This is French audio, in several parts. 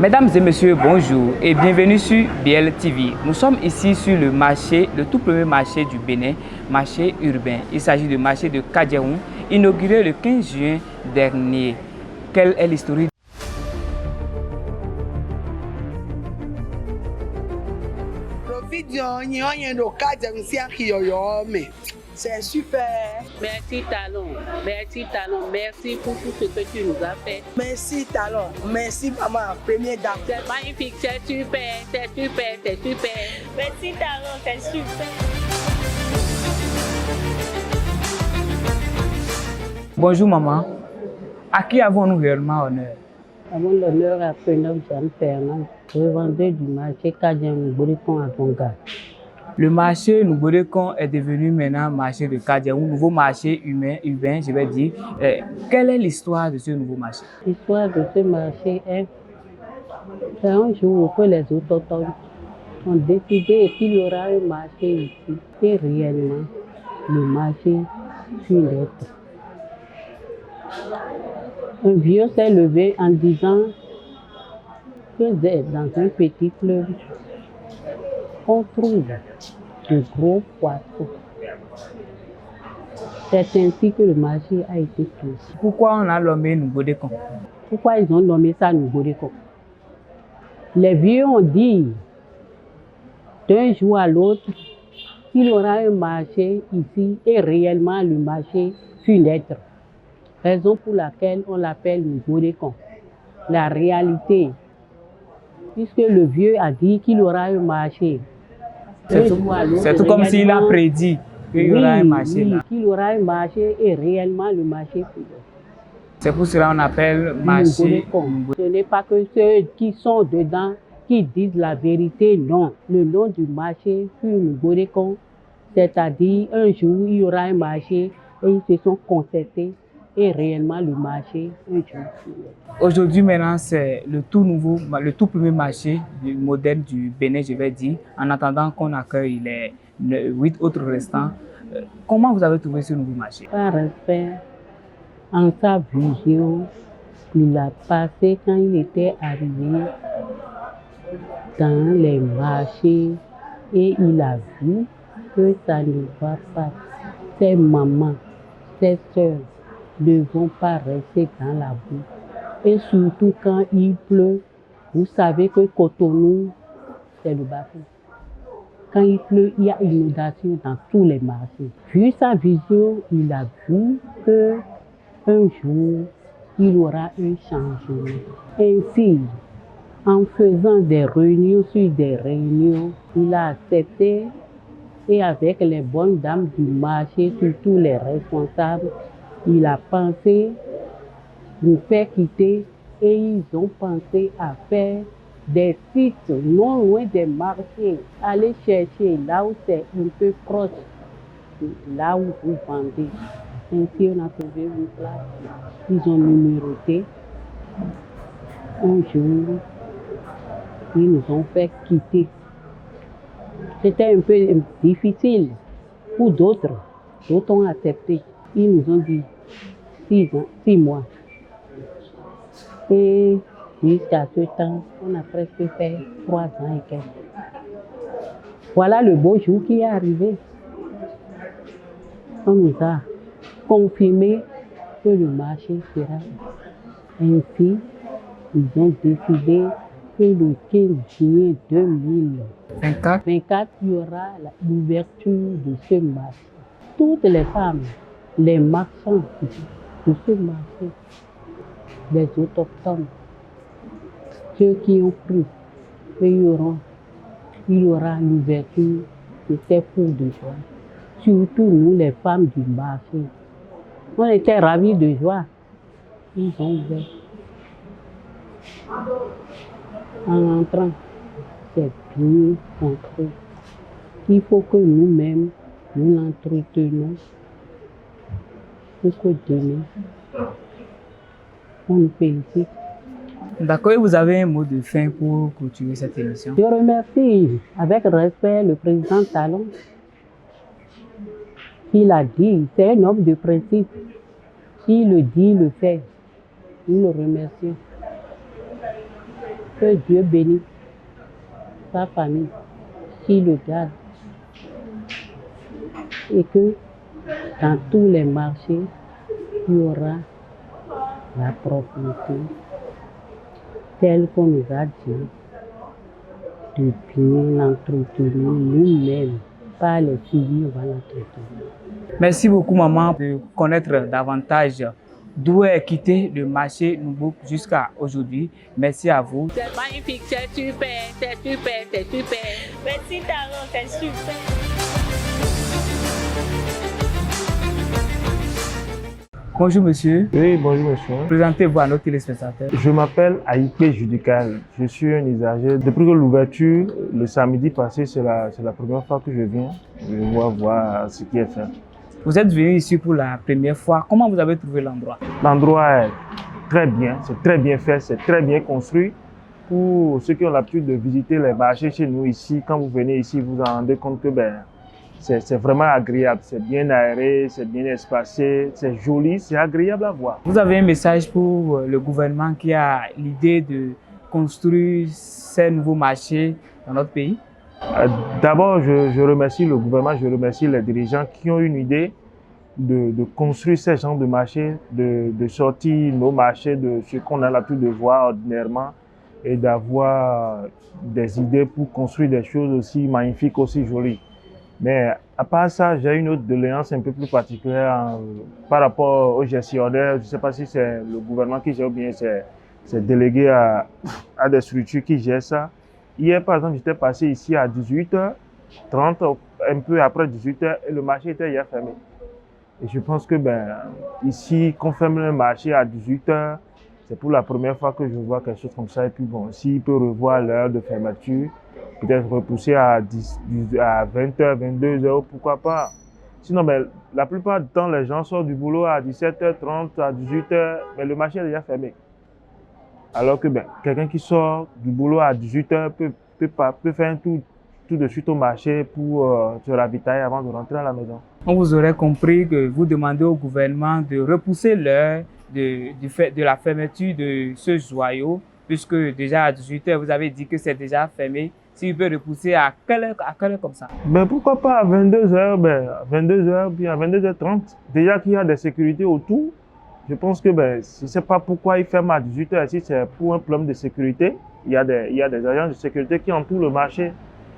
Mesdames et messieurs, bonjour et bienvenue sur BL TV. Nous sommes ici sur le marché, le tout premier marché du Bénin, marché urbain. Il s'agit du marché de Kadjaoun, inauguré le 15 juin dernier. Quelle est l'historique? C'est super. Merci Talon, merci pour tout ce que tu nous as fait. Merci Talon, merci maman, première dame. C'est magnifique, c'est super. Merci Talon, c'est super. Bonjour maman. À qui avons-nous réellement honneur? Avons l'honneur à Preneur Jean Fernand, revendeur du marché Kadjaoun Bourikon à Tonga. Le marché Nouborekon est devenu maintenant marché de Kadjaoun, nouveau marché urbain, je vais dire. Quelle est l'histoire de ce nouveau marché? L'histoire de ce marché est un jour où les autochtones ont décidé qu'il y aura un marché ici. Et réellement, le marché fut l'être. Un vieux s'est levé en disant que dans un petit fleuve, on trouve de gros poissons. C'est ainsi que le marché a été créé. Pourquoi on a nommé Nouborekon? Pourquoi ils ont nommé ça Nouborekon? Les vieux ont dit d'un jour à l'autre qu'il y aura un marché ici et réellement le marché fut naître. Raison pour laquelle on l'appelle Nouborekon. La réalité, puisque le vieux a dit qu'il y aura un marché. C'est tout comme s'il a prédit qu'il y aura un marché là. Qu'il y aura un marché et réellement le marché fut. C'est pour cela qu'on appelle marché. Ce n'est pas que ceux qui sont dedans qui disent la vérité, non. Le nom du marché fut Nouborekon, c'est-à-dire un jour il y aura un marché et ils se sont concertés et réellement le marché un jour. Aujourd'hui maintenant c'est le tout nouveau, le tout premier marché moderne du Bénin, je vais dire, en attendant qu'on accueille les 8 autres restants. Comment vous avez trouvé ce nouveau marché? Par respect, en sa vision, il a passé quand il était arrivé dans les marchés et il a vu que ça ne va pas. Ses mamans, ses soeurs ne vont pas rester dans la boue. Et surtout quand il pleut, vous savez que Cotonou, c'est le bas-fond. Quand il pleut, il y a inondation dans tous les marchés. Vu sa vision, il a vu que un jour, il y aura un changement. Ainsi, en faisant des réunions sur des réunions, il a accepté et avec les bonnes dames du marché, surtout les responsables, il a pensé nous faire quitter et ils ont pensé à faire des sites non loin des marchés. Aller chercher là où c'est un peu proche, là où vous vendez. Ainsi, on a trouvé une place. Ils ont numéroté. Un jour, ils nous ont fait quitter. C'était un peu difficile pour d'autres. D'autres ont accepté. Ils nous ont dit 6 mois. Et jusqu'à ce temps, on a presque fait 3 ans et quelques. Voilà le beau jour qui est arrivé. On nous a confirmé que le marché sera. Ainsi, ils ont décidé que le 15 juillet 2024, il y aura l'ouverture de ce marché. Toutes les femmes, les marchands de ce marché, les autochtones, ceux qui ont pris, il y aura l'ouverture, c'était pour de joie. Surtout nous, les femmes du marché. On était ravis de joie. Ils ont ouvert. En entrant, c'est bien compris qu'il faut que nous-mêmes, nous l'entretenons pour que demain, on nous félicite. D'accord, et vous avez un mot de fin pour clôturer cette émission? Je remercie avec respect le président Talon. Il a dit, c'est un homme de principe. S'il le dit, il le fait. Nous le remercions. Que Dieu bénisse sa famille qui le garde. Et que dans tous les marchés, il y aura la propriété telle qu'on nous a dit de bien l'entretenir nous-mêmes, pas les filles, on va l'entretenir. Merci beaucoup, maman, de connaître davantage d'où est quitté le marché Noubouk jusqu'à aujourd'hui. Merci à vous. C'est magnifique, c'est super, c'est super, c'est super. Merci Taron, c'est super. Bonjour monsieur. Oui, bonjour monsieur. Présentez-vous à nos téléspectateurs. Je m'appelle Aïpé Judical. Je suis un usager. Depuis que l'ouverture, le samedi passé, c'est la première fois que je viens. Je voir ce qui est fait. Vous êtes venu ici pour la première fois. Comment vous avez trouvé l'endroit? L'endroit est très bien, c'est très bien fait, c'est très bien construit. Pour ceux qui ont l'habitude de visiter les marchés chez nous ici, quand vous venez ici, vous vous rendez compte que c'est vraiment agréable. C'est bien aéré, c'est bien espacé, c'est joli, c'est agréable à voir. Vous avez un message pour le gouvernement qui a l'idée de construire ces nouveaux marchés dans notre pays? D'abord, je remercie le gouvernement, je remercie les dirigeants qui ont une idée de construire ces genres de marchés, de sortir nos marchés de ce qu'on a l'habitude de voir ordinairement et d'avoir des idées pour construire des choses aussi magnifiques, aussi jolies. Mais à part ça, j'ai une autre doléance un peu plus particulière par rapport aux gestionnaires. Je ne sais pas si c'est le gouvernement qui gère ou bien c'est délégué à des structures qui gèrent ça. Hier, par exemple, j'étais passé ici à 18h30, un peu après 18h, et le marché était hier fermé. Et je pense que ici, qu'on ferme le marché à 18h, c'est pour la première fois que je vois quelque chose comme ça. Et puis bon, s'il peut revoir l'heure de fermeture, peut-être repousser à 20h, 22h, pourquoi pas. Sinon, la plupart du temps, les gens sortent du boulot à 17h30, à 18h, mais le marché est déjà fermé. Alors que quelqu'un qui sort du boulot à 18h peut faire un tour tout de suite au marché pour se ravitailler avant de rentrer à la maison. On vous aurait compris que vous demandez au gouvernement de repousser l'heure de la fermeture de ce joyau, puisque déjà à 18h, vous avez dit que c'est déjà fermé. S'il peut repousser à quelle heure comme ça? Pourquoi pas à 22h, à 22h, puis à 22h30. Déjà qu'il y a des sécurités autour, je pense que je ne sais pas pourquoi ils ferment à 18h. Si c'est pour un problème de sécurité, il y a des agents de sécurité qui entourent le marché.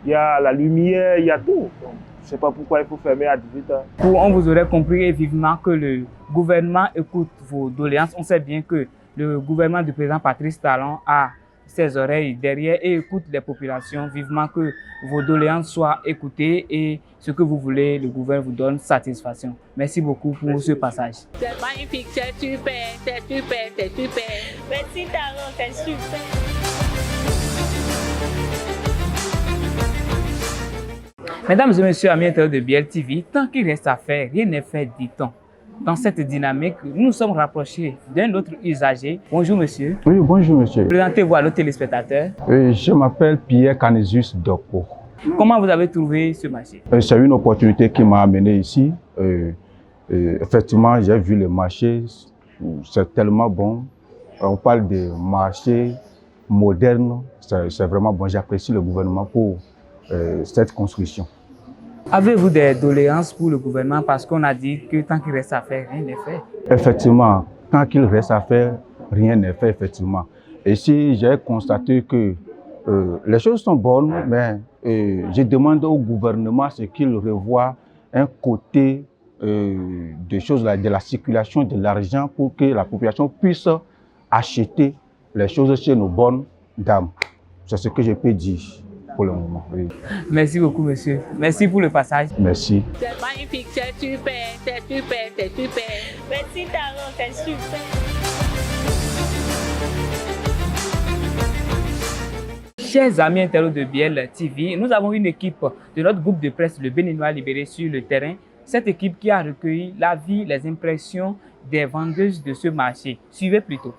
Il y a la lumière, il y a tout. Donc, je ne sais pas pourquoi il faut fermer à 18h. On vous aurait compris vivement que le gouvernement écoute vos doléances. On sait bien que le gouvernement du président Patrice Talon a ses oreilles derrière et écoute les populations. Vivement que vos doléances soient écoutées et ce que vous voulez, le gouvernement vous donne satisfaction. Merci beaucoup pour ce passage. C'est magnifique, c'est super, c'est super, c'est super. Merci Taron, c'est super. Mesdames et messieurs, amis internautes de BL TV, tant qu'il reste à faire, rien n'est fait, dit-on. Dans cette dynamique, nous nous sommes rapprochés d'un autre usager. Bonjour monsieur. Oui, bonjour monsieur. Présentez-vous à nos téléspectateurs. Je m'appelle Pierre Canisius Doko. Comment vous avez trouvé ce marché? C'est une opportunité qui m'a amené ici. Effectivement, j'ai vu le marché, c'est tellement bon. On parle de marché moderne, c'est vraiment bon. J'apprécie le gouvernement pour cette construction. Avez-vous des doléances pour le gouvernement parce qu'on a dit que tant qu'il reste à faire, rien n'est fait? Effectivement, tant qu'il reste à faire, rien n'est fait, effectivement. Et si j'ai constaté que les choses sont bonnes, mais je demande au gouvernement ce qu'il revoie un côté des choses, de la circulation de l'argent pour que la population puisse acheter les choses chez nos bonnes dames. C'est ce que je peux dire pour le moment. Oui. Merci beaucoup, monsieur. Merci pour le passage. Merci. C'est magnifique, c'est super, c'est super, c'est super. Merci Taron, c'est super. Chers amis internautes de BL TV, nous avons une équipe de notre groupe de presse, le Béninois Libéré, sur le terrain. Cette équipe qui a recueilli l'avis, les impressions des vendeuses de ce marché. Suivez plutôt.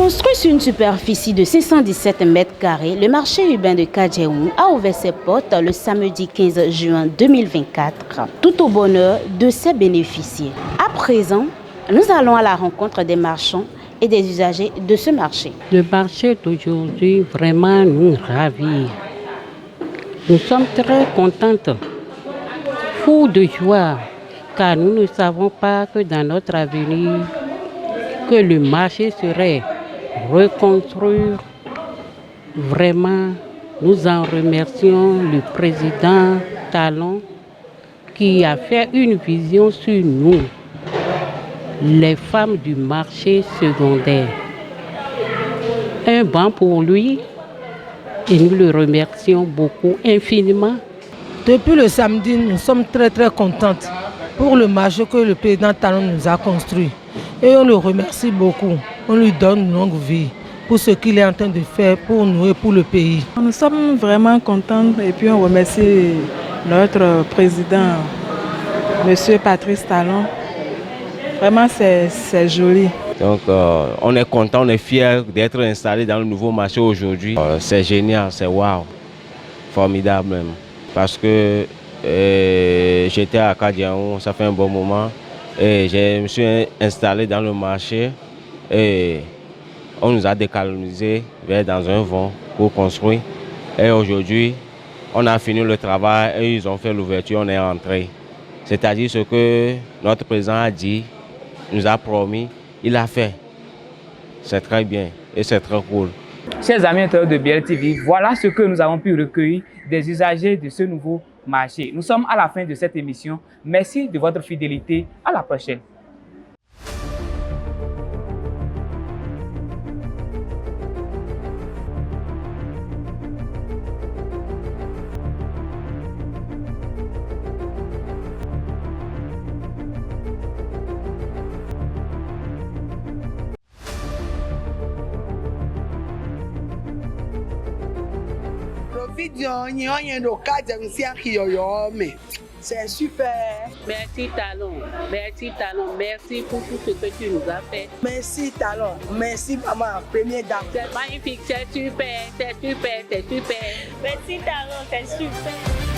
Construit sur une superficie de 517 mètres carrés, le marché urbain de Kadjeroun a ouvert ses portes le samedi 15 juin 2024, tout au bonheur de ses bénéficiaires. À présent, nous allons à la rencontre des marchands et des usagers de ce marché. Le marché d'aujourd'hui vraiment nous ravit. Nous sommes très contentes, fous de joie, car nous ne savons pas que dans notre avenir, que le marché serait reconstruire. Vraiment, nous en remercions le président Talon qui a fait une vision sur nous, les femmes du marché secondaire. Un banc pour lui et nous le remercions beaucoup, infiniment. Depuis le samedi, nous sommes très contentes pour le marché que le président Talon nous a construit. Et on le remercie beaucoup. On lui donne une longue vie pour ce qu'il est en train de faire pour nous et pour le pays. Nous sommes vraiment contents et puis on remercie notre président, M. Patrice Talon. Vraiment, c'est joli. Donc, on est content, on est fiers d'être installés dans le nouveau marché aujourd'hui. C'est génial, c'est wow, formidable même. Parce que j'étais à Kadjeroun, ça fait un bon moment. Et je me suis installé dans le marché et on nous a décalonisé dans un vent pour construire. Et aujourd'hui, on a fini le travail et ils ont fait l'ouverture, on est rentré. C'est-à-dire ce que notre président a dit, nous a promis, il a fait. C'est très bien et c'est très cool. Chers amis internautes de BL TV, voilà ce que nous avons pu recueillir des usagers de ce nouveau marché. Nous sommes à la fin de cette émission. Merci de votre fidélité. À la prochaine. C'est super. Merci Talon, merci pour tout ce que tu nous as fait. Merci Talon, merci maman, première dame. C'est magnifique, c'est super. Merci Talon, c'est super.